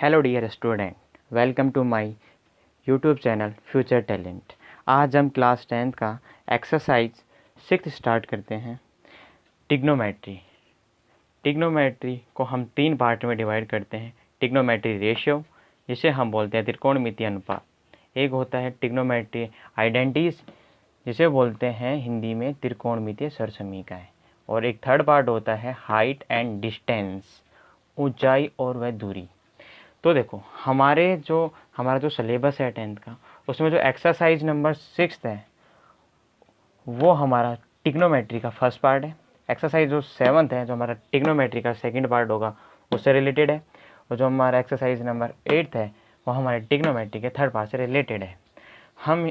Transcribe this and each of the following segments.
Hello dear student, welcome to my YouTube channel Future Talent. आज हम class 10th का exercise 6 start करते हैं। टिग्नोमेट्री। टिग्नोमेट्री को हम 3 पार्ट में डिवाइड करते हैं। टिग्नोमेट्री रेशियो, जिसे हम बोलते हैं त्रिकोणमितीय अनुपात। एक होता है टिग्नोमेट्री आइडेंटिटीज, जिसे बोलते हैं हिंदी में त्रिकोणमितीय सरसमीकाएँ। और एक थर्ड पार्ट होता है हाइट एंड डिस्टेंस, ऊंचाई और वह दूरी। तो देखो, हमारा जो सिलेबस है 10th का, उसमें जो एक्सरसाइज नंबर 6 है वो हमारा टिग्नोमेट्री का फर्स्ट पार्ट है। एक्सरसाइज जो 7th है, जो हमारा टिग्नोमेट्री का सेकंड पार्ट होगा, उससे रिलेटेड है। और जो हमारा एक्सरसाइज नंबर 8 है वो हमारे टिग्नोमेट्री के थर्ड पार्ट से रिलेटेड है। हम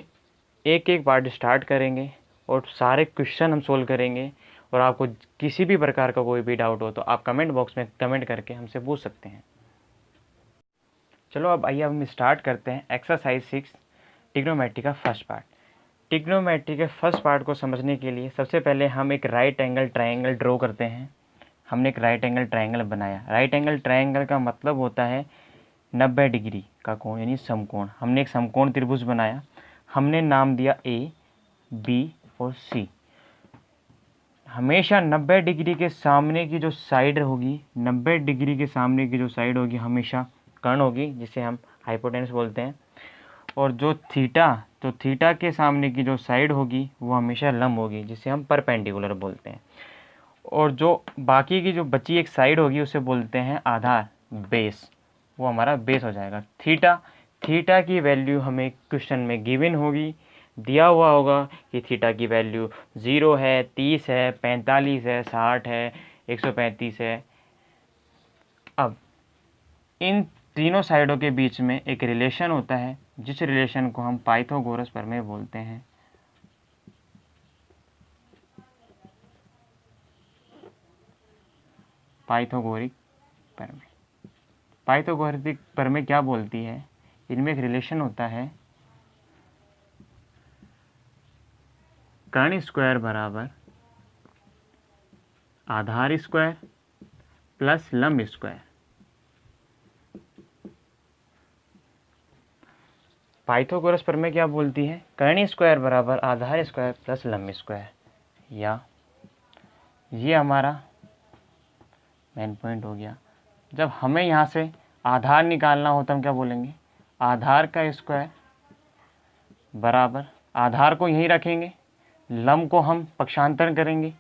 एक एक पार्ट स्टार्ट करेंगे और सारे क्वेश्चन हम सोल्व करेंगे। और आपको किसी भी प्रकार का कोई भी डाउट हो तो आप कमेंट बॉक्स में कमेंट करके हमसे पूछ सकते हैं। चलो अब आइए हम स्टार्ट करते हैं एक्सरसाइज 6 टिग्नोमेट्री का फर्स्ट पार्ट। टिग्नोमेट्री के फर्स्ट पार्ट को समझने के लिए सबसे पहले हम एक राइट एंगल ट्रायंगल ड्रॉ करते हैं। हमने एक राइट एंगल ट्रायंगल बनाया। राइट एंगल ट्रायंगल का मतलब होता है 90 डिग्री का कोण, यानी समकोण। हमने एक समकोण त्रिभुज बनाया। हमने नाम दिया ए, बी और सी। हमेशा 90 डिग्री के सामने की जो साइड होगी, 90 डिग्री के सामने की जो साइड होगी हमेशा कर्ण होगी, जिसे हम हाइपोटेनस बोलते हैं। और जो थीटा के सामने की जो साइड होगी वो हमेशा लंब होगी, जिसे हम परपेंडिकुलर बोलते हैं। और जो बाकी की जो बची एक साइड होगी उसे बोलते हैं आधार, बेस। वो हमारा बेस हो जाएगा। थीटा की वैल्यू हमें क्वेश्चन में गिवन होगी, दिया हुआ होगा कि थीटा की वैल्यू 0 है, 30 है, 45 है, 60 है, 135 है। अब इन तीनों साइडों के बीच में एक रिलेशन होता है, जिस रिलेशन को हम पाइथागोरस प्रमेय बोलते हैं। पाइथागोरिक प्रमेय। पाइथागोरिक प्रमेय क्या बोलती है? इनमें एक रिलेशन होता है कर्ण स्क्वायर बराबर आधार स्क्वायर प्लस लंब स्क्वायर। पाइथागोरस प्रमेय क्या बोलती है? कर्ण स्क्वायर बराबर आधार स्क्वायर प्लस लंब स्क्वायर। या ये हमारा मेन पॉइंट हो गया। जब हमें यहाँ से आधार निकालना हो तो हम क्या बोलेंगे? आधार का स्क्वायर बराबर, आधार को यहीं रखेंगे, लंब को हम पक्षांतरण करेंगे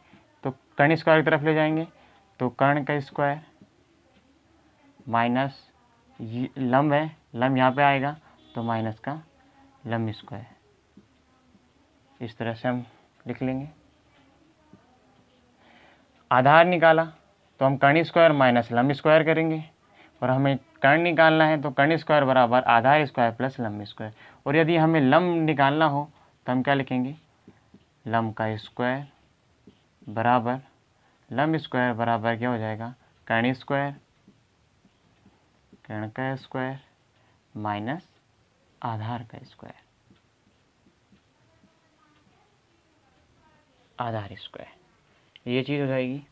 तो कर्ण स्क्वायर की तरफ ले जाएंगे, तो कर्ण का स्क्वायर माइनस लंब है, लंब यहाँ पे आएगा तो माइनस का लंब स्क्वायर। इस तरह से हम लिख लेंगे। आधार निकाला तो हम कर्ण स्क्वायर माइनस लंब स्क्वायर करेंगे, और हमें कर्ण निकालना है तो कर्ण स्क्वायर बराबर आधार स्क्वायर प्लस लंब स्क्वायर। और यदि हमें लंब निकालना हो तो हम क्या लिखेंगे? लंब का स्क्वायर बराबर लंब स्क्वायर बराबर क्या हो जाएगा? कर्ण स्क्वायर, कर्ण का स्क्वायर माइनस आधार का स्क्वायर, आधार स्क्वायर। ये चीज़ हो जाएगी।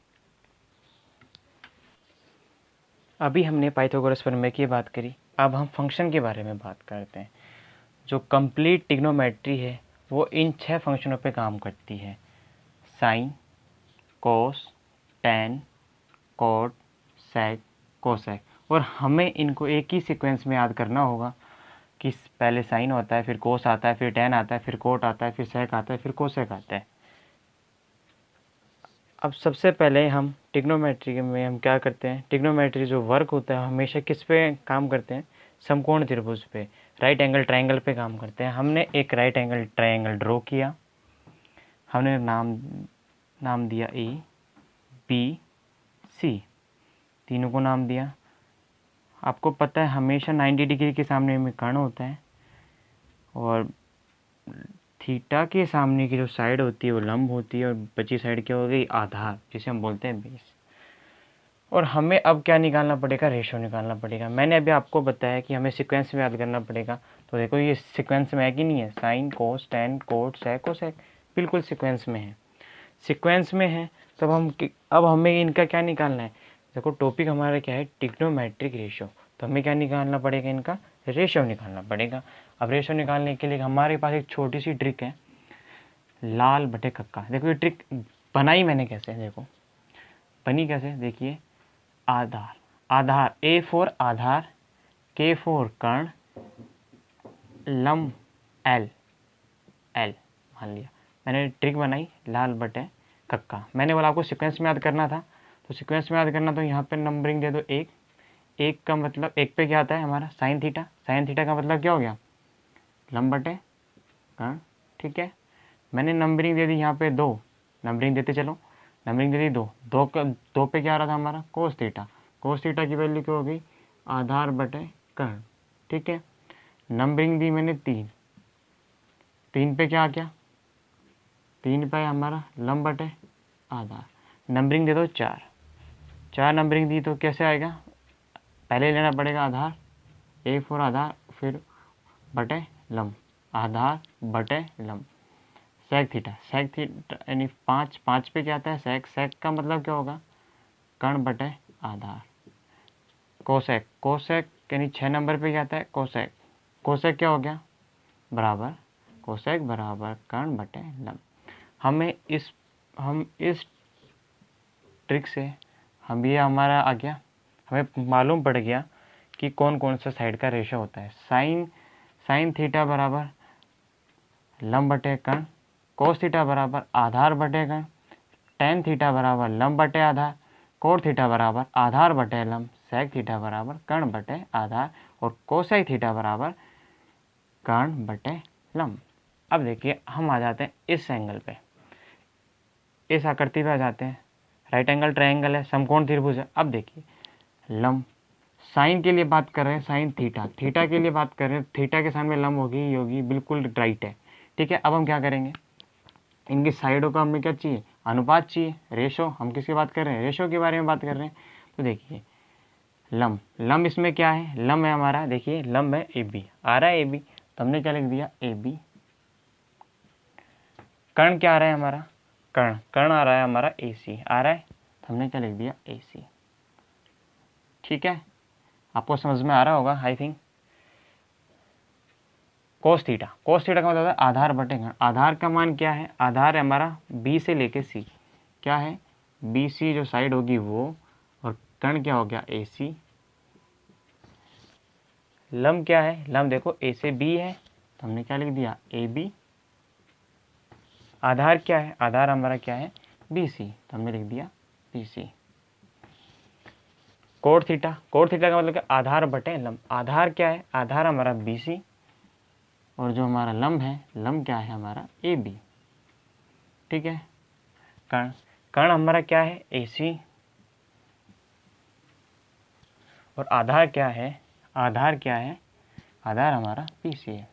अभी हमने पाइथागोरस प्रमेय की बात करी, अब हम फंक्शन के बारे में बात करते हैं। जो कंप्लीट टिग्नोमेट्री है वो इन 6 फंक्शनों पे काम करती है: साइन, कोस, टैन, कॉट, सेक, कोसेक। और हमें इनको एक ही सीक्वेंस में याद करना होगा कि पहले साइन होता है, फिर कोस आता है, फिर टैन आता है, फिर कोट आता है, फिर सेक आता है, फिर कोसेक आता है। अब सबसे पहले हम टिग्नोमेट्री में हम क्या करते हैं? टिग्नोमेट्री जो वर्क होता है हमेशा किस पे काम करते हैं? समकोण त्रिभुज पे, राइट एंगल ट्रायंगल पे काम करते हैं। हमने एक राइट एंगल ट्रायंगल ड्रॉ किया। हमने नाम दिया ए, बी, सी, तीनों को नाम दिया। आपको पता है हमेशा 90 डिग्री के सामने में कर्ण होता है, और थीटा के सामने की जो साइड होती है वो लंब होती है, और बची साइड क्या हो गई? आधार, जिसे हम बोलते हैं बेस। और हमें अब क्या निकालना पड़ेगा? रेशियो निकालना पड़ेगा। मैंने अभी आपको बताया कि हमें सीक्वेंस में याद करना पड़ेगा। तो देखो ये सीक्वेंस में है कि नहीं है? साइन, कोस, टैन, कोट, सेक, कोसेक, बिल्कुल सीक्वेंस में है। सीक्वेंस में है तब अब हमें इनका क्या निकालना है? देखो टॉपिक हमारा क्या है? Trigonometric ratio. तो हमें क्या निकालना पड़ेगा, इनका रेशियो निकालना पड़ेगा। अब रेशियो निकालने के लिए हमारे पास एक छोटी सी ट्रिक है, लाल बटे कक्का। देखो ये ट्रिक बनाई मैंने कैसे, देखो बनी कैसे, देखिए आधार, आधार A फॉर आधार, K फॉर कर्ण, लंब L, L मान लिया। मैंने ट्रिक बनाई लाल बटे कक्का। मैंने बोला आपको सीक्वेंस में याद करना था, तो सीक्वेंस में याद करना तो यहाँ पे नंबरिंग दे दो एक, एक का मतलब एक पे क्या आता है हमारा साइन थीटा, साइन थीटा का मतलब क्या हो गया लंब बटे कर्ण, ठीक है। मैंने नंबरिंग दे दी यहाँ पे दो, नंबरिंग देते चलो, नंबरिंग दे दी दो, दो पे क्या आ रहा था हमारा कोस थीटा, कोस थीटा की वैल्यू क्या हो गई आधार बटे कर्ण, ठीक है। नंबरिंग दी मैंने तीन, तीन पे क्या आ गया, तीन पे हमारा लंब बटे आधार। नंबरिंग दे दो चार, चार नंबरिंग दी तो कैसे आएगा, पहले लेना पड़ेगा आधार A फॉर आधार, फिर बटे लंब, आधार बटे लंब, सेक थीटा, सेक थीटा यानी पाँच, पाँच पे क्या आता है सेक, सेक का मतलब क्या होगा कर्ण बटे आधार, कोसेक, कोसेक यानी 6 नंबर पे क्या आता है कोसेक, कोसेक क्या हो गया बराबर, कोसेक बराबर कर्ण बटे लंब। हम इस ट्रिक से हम ये हमारा आ गया, हमें मालूम पड़ गया कि कौन कौन सा साइड का रेशियो होता है। साइन थीटा बराबर लंब बटे कर्ण, कोस थीटा बराबर आधार बटे कर्ण, टेन थीटा बराबर लंब बटे आधार, कोट थीटा बराबर आधार बटे लंब, सेक थीटा बराबर कर्ण बटे आधार, और कोसेक थीटा बराबर कर्ण बटे लंब। अब देखिए हम आ जाते हैं इस एंगल पे, इस आकृति पे आ जाते हैं, राइट एंगल ट्रायंगल है, समकोण त्रिभुज है। अब देखिए लंब, साइन के लिए बात कर रहे हैं, साइन थीटा, थीटा के लिए बात कर रहे हैं, थीटा के सामने लंब होगी, होगी बिल्कुल राइट है, ठीक है। अब हम क्या करेंगे, इनकी साइडों का हमें क्या चाहिए अनुपात चाहिए, रेशो। हम किसकी बात कर रहे हैं रेशो के बारे में बात कर रहे हैं। तो देखिए लंब, लंब इसमें क्या है, लंब है हमारा, देखिए लंब है AB, आ रहा है AB, तो हमने क्या लिख दिया AB। कर्ण क्या आ रहा है हमारा, कर्ण, कर्ण आ रहा है हमारा AC आ रहा है, तो हमने क्या लिख दिया AC, ठीक है। आपको समझ में आ रहा होगा I think. Cos theta, cos theta का मतलब है आधार बटे कर्ण, आधार का मान क्या है, आधार है हमारा B से लेके C, क्या है BC जो साइड होगी वो, और कर्ण क्या हो गया AC। लंब क्या है, लंब देखो A से B है, तो हमने क्या लिख दिया AB। आधार क्या है, आधार हमारा क्या है BC, तो हमने लिख दिया BC। Cot theta, cot theta का मतलब क्या आधार बटे लंब, आधार क्या है, आधार हमारा BC, और जो हमारा लंब है, लंब क्या है हमारा AB, ठीक है। कर्ण, कर्ण हमारा क्या है AC, और आधार क्या है, आधार क्या है, आधार हमारा BC है।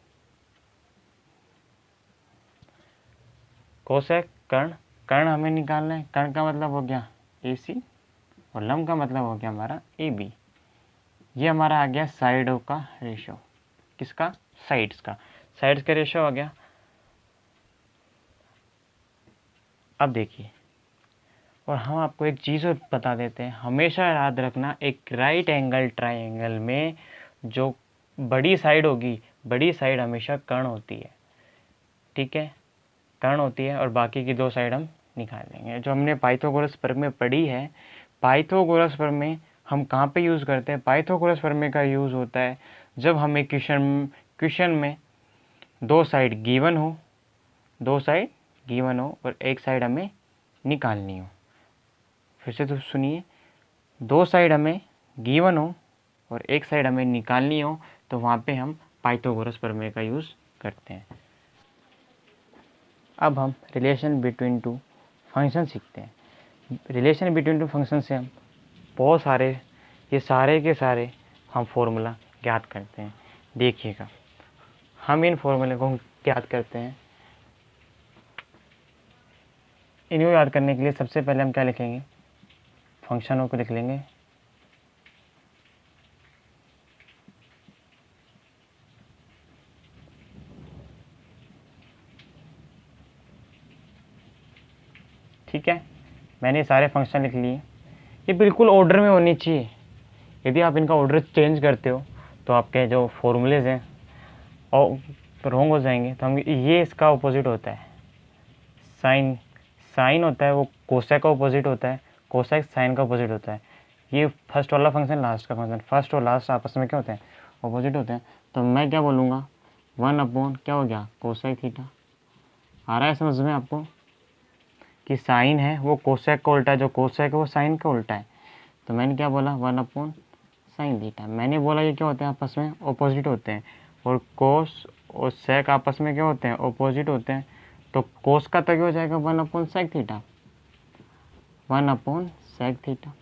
कोसेक कर्ण, कर्ण हमें निकालना है, कर्ण का मतलब हो गया AC, और लंब का मतलब हो गया हमारा AB। ये हमारा आ गया साइडों का रेशियो, किसका साइड्स का, साइड्स का रेशियो आ गया। अब देखिए, और हम आपको एक चीज़ और बता देते हैं, हमेशा याद रखना एक राइट एंगल ट्रायंगल में जो बड़ी साइड होगी, बड़ी साइड हमेशा कर्ण होती है, ठीक है, कर्ण होती है, और बाकी की दो साइड हम निकाल लेंगे। जो हमने पाइथागोरस प्रमेय में पढ़ी है, पाइथागोरस प्रमेय हम कहाँ पे यूज़ करते हैं, पाइथागोरस प्रमेय का यूज़ होता है जब हमें क्वेश्चन में दो साइड गिवन हो, दो साइड गिवन हो और एक साइड हमें निकालनी हो। फिर से तो सुनिए, दो साइड हमें गिवन हो और एक साइड हमें निकालनी हो, तो वहाँ पे हम पाइथागोरस प्रमेय का यूज़ करते हैं। अब हम रिलेशन बिटवीन टू फंक्शन सीखते हैं। रिलेशन बिटवीन टू फंक्शन से हम बहुत सारे, ये सारे के सारे हम फॉर्मूला ज्ञात करते हैं। देखिएगा हम इन फॉर्मूले को ज्ञात करते हैं। इन्हें याद करने के लिए सबसे पहले हम क्या लिखेंगे, फंक्शनों को लिख लेंगे। ठीक है, मैंने सारे फंक्शन लिख लिए। ये बिल्कुल ऑर्डर में होनी चाहिए, यदि आप इनका ऑर्डर चेंज करते हो तो आपके जो फॉर्मूलेज हैं और रॉन्ग हो जाएंगे। तो हम ये इसका ऑपोजिट होता है, साइन होता है वो कोसेक का ऑपोजिट होता है, कोसेक साइन का ऑपोजिट होता है। ये फर्स्ट वाला फंक्शन, लास्ट का फंक्शन, फर्स्ट और लास्ट आपस में क्या होते हैं, ऑपोजिट होते हैं। तो मैं क्या बोलूँगा, 1 क्या हो गया, कोसेक थीटा। आ रहा है समझ में आपको कि साइन है वो कोसेक का उल्टा है, जो कोसेक है वो साइन का उल्टा है। तो मैंने क्या बोला, 1/sin थीटा। मैंने बोला ये क्या होते हैं, आपस में ऑपोजिट होते हैं। और कोस और सेक आपस में क्या होते हैं, ऑपोजिट होते हैं। तो कोस का तो क्या हो जाएगा, 1/sec थीटा, 1/sec थीटा।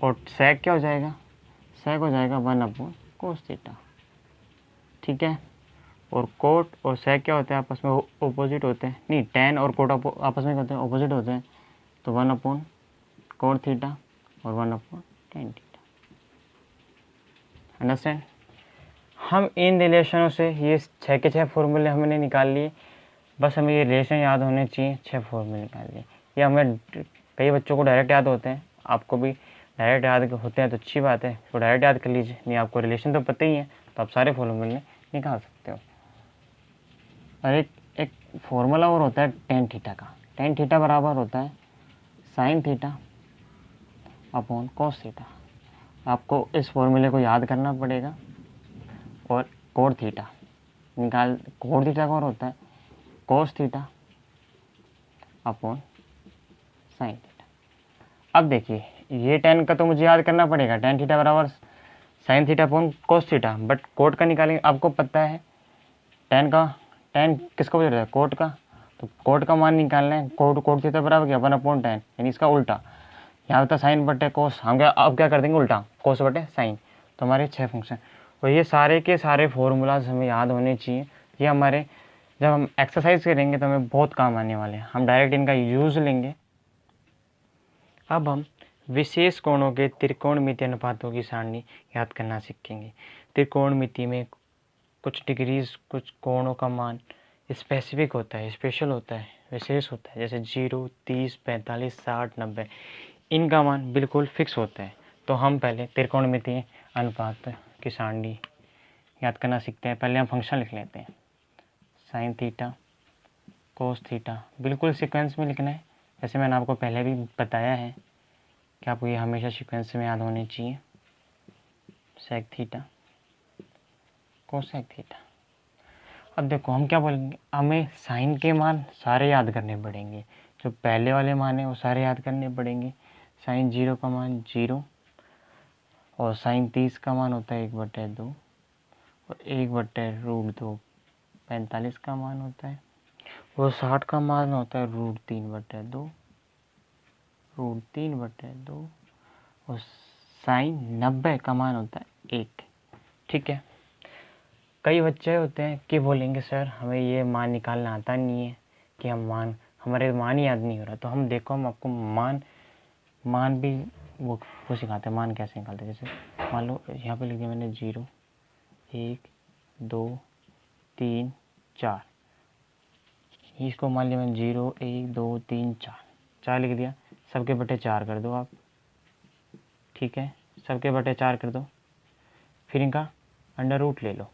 और सेक क्या हो जाएगा, सेक हो जाएगा 1/cos थीटा। ठीक है। और कोट और सेक क्या होते हैं, आपस में ऑपोजिट होते हैं। नहीं, टेन और कोट आपस में क्या होते हैं, ऑपोजिट होते हैं। तो 1/cot थीटा और 1/tan थीटा। अंडरस्टैंड। हम इन रिलेशनों से ये 6 के 6 फॉर्मूले हमने निकाल लिए। बस हमें ये रिलेशन याद होने चाहिए, 6 फॉर्मूले निकाल लिए। ये हमें कई बच्चों को डायरेक्ट याद होते हैं, आपको भी डायरेक्ट याद होते हैं तो अच्छी बात है, तो डायरेक्ट याद कर लीजिए। नहीं आपको रिलेशन तो पता ही है तो आप सारे फॉर्मूले निकाल सकते हो। और एक फॉर्मूला और होता है टेन थीटा का। टेन थीटा बराबर होता है sign theta upon cos theta. आपको इस फॉर्मूले को याद करना पड़ेगा। और कोट थीटा निकाल, कोट थीटा का और होता है cos theta upon sine theta. अब देखिए ये टेन का तो मुझे याद करना पड़ेगा, टेन थीटा बराबर sine theta upon cos theta. But cot का निकालेंगे, आपको पता है टेन किसका ऑपोजिट होता है, कोट का। तो कोट का मान निकालना है, कोट थीटा बराबर क्या, 1/10, यानी इसका उल्टा। यहाँ होता है साइन बटे कोस, हम क्या अब क्या कर देंगे उल्टा, कोस बटे साइन। तो हमारे 6 फंक्शन। और ये सारे के सारे फॉर्मूलाज हमें याद होने चाहिए। ये हमारे जब हम एक्सरसाइज करेंगे तो हमें बहुत काम आने वाले हैं, हम डायरेक्ट इनका यूज़ लेंगे। अब हम विशेष कोणों के त्रिकोणमितीय अनुपातों की सारणी याद करना सीखेंगे। त्रिकोणमिति में कुछ डिग्रीज, कुछ कोणों का मान स्पेसिफिक होता है, स्पेशल होता है, विशेष होता है। जैसे 0, 30, 45, 60, 90, इनका मान बिल्कुल फिक्स होता है। तो हम पहले त्रिकोणमितीय अनुपात की सारणी याद करना सीखते हैं। पहले हम फंक्शन लिख लेते हैं, साइन थीटा कोस थीटा, बिल्कुल सीक्वेंस में लिखना है। जैसे मैंने आपको पहले भी बताया है कि आपको ये हमेशा सीक्वेंस में याद होने चाहिए। Sec theta cosec theta. अब देखो हम क्या बोलेंगे, हमें साइन के मान सारे याद करने पड़ेंगे। जो पहले वाले मान है वो सारे याद करने पड़ेंगे। साइन 0 का मान 0, और साइन 30 का मान होता है 1/2, और 1/√2 45 का मान होता है, और 60 का मान होता है √3/2, √3/2, और साइन 90 का मान होता है 1। ठीक है। कई बच्चे होते हैं कि बोलेंगे सर हमें ये मान निकालना आता नहीं है, कि हमारे मान ही याद नहीं हो रहा। तो हम देखो हम आपको मान भी वो सिखाते हैं, मान कैसे निकालते हैं। जैसे मान लो यहाँ पे लिख दिया मैंने 0, 1, 2, 3, 4। इसको मान लिया मैंने 0, 1, 2, 3, 4 लिख दिया। सबके बटे 4 कर दो आप। ठीक है, सबके बटे 4 कर दो। फिर इनका अंडर रूट ले लो,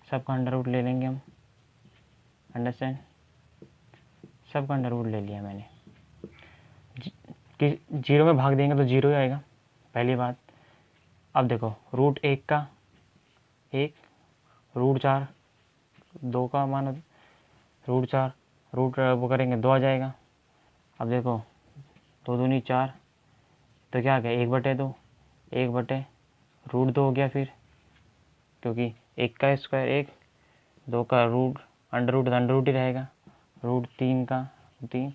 सबका अंडर रूट ले लेंगे हम। अंडरस्टैंड। सबका अंडर रूट ले लिया मैंने। कि 0 में भाग देंगे तो 0 ही आएगा, पहली बात। अब देखो √1 का 1, √4 2 का मान, √4 रूट वो करेंगे 2 आ जाएगा। अब देखो 2 दूनी 4, तो क्या आ गया 1/2, 1/√2 हो गया। फिर क्योंकि 1 का स्क्वायर 1, 2 का रूट अंडर रूट ही रहेगा, √3 का 3,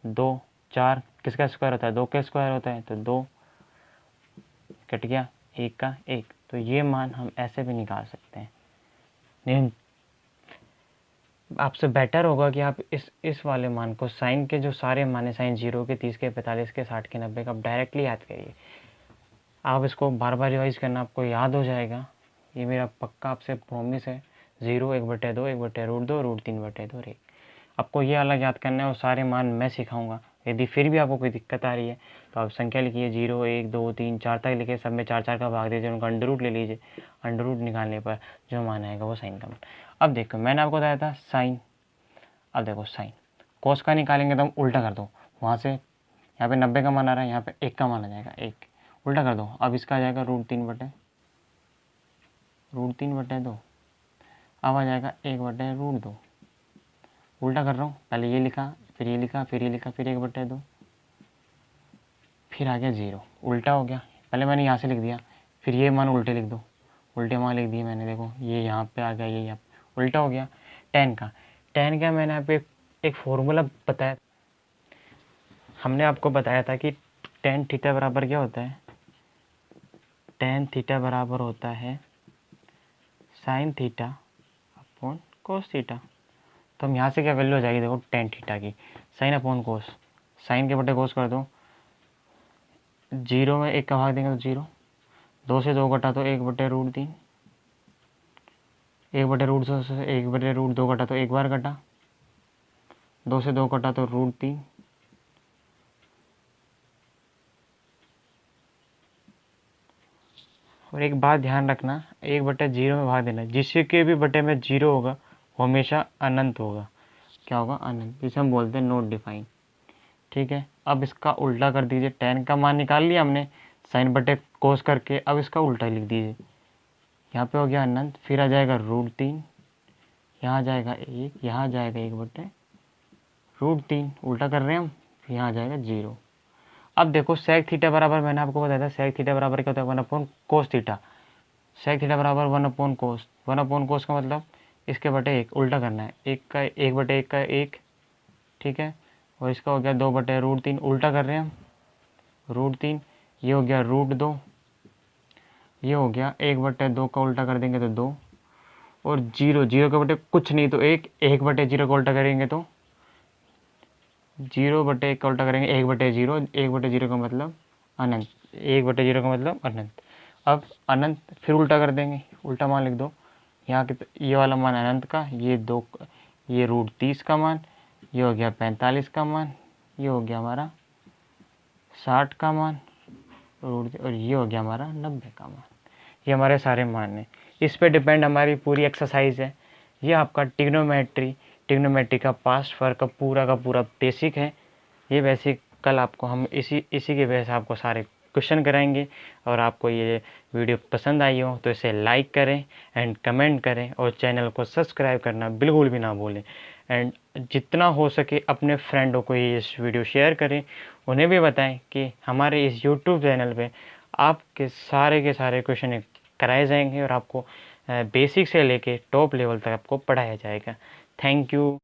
2, 4 किसका स्क्वायर होता है, 2 का स्क्वायर होता है, तो 2 कट गया, 1 का 1। तो ये मान हम ऐसे भी निकाल सकते हैं। लेकिन आपसे बेटर होगा कि आप इस वाले मान को, साइन के जो सारे मान है, साइन 0 के, 30 के, 45 के, 60 के, 90 का, आप डायरेक्टली याद करिए। आप इसको बार बार रिवाइज करना, आपको याद हो जाएगा, ये मेरा पक्का आपसे प्रॉमिस है। 0, 1/2, 1/√2, √3/2 और 1। आपको ये अलग याद करना है और सारे मान मैं सिखाऊंगा। यदि फिर भी आपको कोई दिक्कत आ रही है तो आप संख्या लिखिए 0 1 2 3 4 तक लिखिए, सब में 4 4 का भाग दीजिए, उनका अंडर रूट ले लीजिए। अंडर रूट निकालने पर जो मान आएगा वो साइन का मान। अब देखो मैंने आपको बताया था साइन, अब देखो साइन कोस का निकालेंगे तो हम उल्टा कर दो, वहाँ से यहाँ पे 90 का मान आ रहा है, यहाँ पे 1 का मान आ जाएगा, 1 उल्टा कर दो। अब इसका आ जाएगा √3/2, अब आ जाएगा 1/√2। उल्टा कर रहा हूँ, पहले ये लिखा, फिर ये लिखा, फिर ये लिखा, फिर 1/2, फिर आ गया 0, उल्टा हो गया। पहले मैंने यहाँ से लिख दिया, फिर ये मान उल्टे लिख दो, उल्टे मान लिख दिए मैंने, देखो ये यहाँ पे आ गया, ये यहाँ पे उल्टा हो गया। टेन का मैंने यहाँ पे एक फॉर्मूला बताया, हमने आपको बताया था कि टेन थीटा बराबर क्या होता है, टेन थीटा बराबर होता है sign theta upon cos theta. तो हम यहाँ से क्या वैल्यू हो जाएगी, देखो टेन थीटा की साइन अपॉन कोस, साइन के बटे कोस कर दो, 0 में 1 का भाग देंगे तो 0, 2 से 2 घटा तो 1/√3, 1/√2 से 1/√2 घटा तो एक बार घटा, 2 से 2 घटा तो √3, और एक बात ध्यान रखना, 1/0 में भाग देना, जिसके भी बटे में 0 होगा वो हमेशा अनंत होगा। क्या होगा, अनंत, जिसे हम बोलते हैं नॉट डिफाइन। ठीक है, अब इसका उल्टा कर दीजिए, टेन का मान निकाल लिया हमने साइन बटे कोस करके, अब इसका उल्टा लिख दीजिए, यहाँ पे हो गया अनंत, फिर आ जाएगा √3, यहाँ आ जाएगा 1, यहाँ आ जाएगा 1/√3, उल्टा कर रहे हैं हम, फिर यहाँ आ जाएगा 0। अब देखो सेक थीटा बराबर, मैंने आपको बताया था सेक थीटा बराबर क्या होता है, 1/cos थीटा। सेक थीटा बराबर 1/cos, 1/cos का मतलब इसके बटे 1, उल्टा करना है, 1/1 का 1, ठीक है, और इसका हो गया 2/√3, उल्टा कर रहे हैं हम, √3, ये हो गया √2, ये हो गया 1/2 का उल्टा कर देंगे तो 2, और 0 के बटे कुछ नहीं तो 1, 1/0 का उल्टा करेंगे तो 0/1 का उल्टा करेंगे 1/0, 1/0 का मतलब अनंत, 1/0 का मतलब अनंत। अब अनंत फिर उल्टा कर देंगे, उल्टा मान लिख दो, यहाँ के ये वाला मान अनंत का, ये 2, ये √30 का मान, ये हो गया 45 का मान, ये हो गया हमारा 60 का मान, और ये हो गया हमारा 90 का मान। ये हमारे सारे मान हैं, इस पे डिपेंड हमारी पूरी एक्सरसाइज है। ये आपका टिग्नोमेट्री का पास्ट वर्क का पूरा बेसिक है। ये बेसिक कल आपको हम इसी के वजह से आपको सारे क्वेश्चन कराएंगे। और आपको ये वीडियो पसंद आई हो तो इसे लाइक करें एंड कमेंट करें, और चैनल को सब्सक्राइब करना बिल्कुल भी ना भूलें। एंड जितना हो सके अपने फ्रेंडों को ये इस वीडियो शेयर करें, उन्हें भी बताएं कि हमारे इस यूट्यूब चैनल पे आपके सारे के सारे क्वेश्चन कराए जाएंगे और आपको बेसिक से लेके टॉप लेवल तक आपको पढ़ाया जाएगा। Thank you.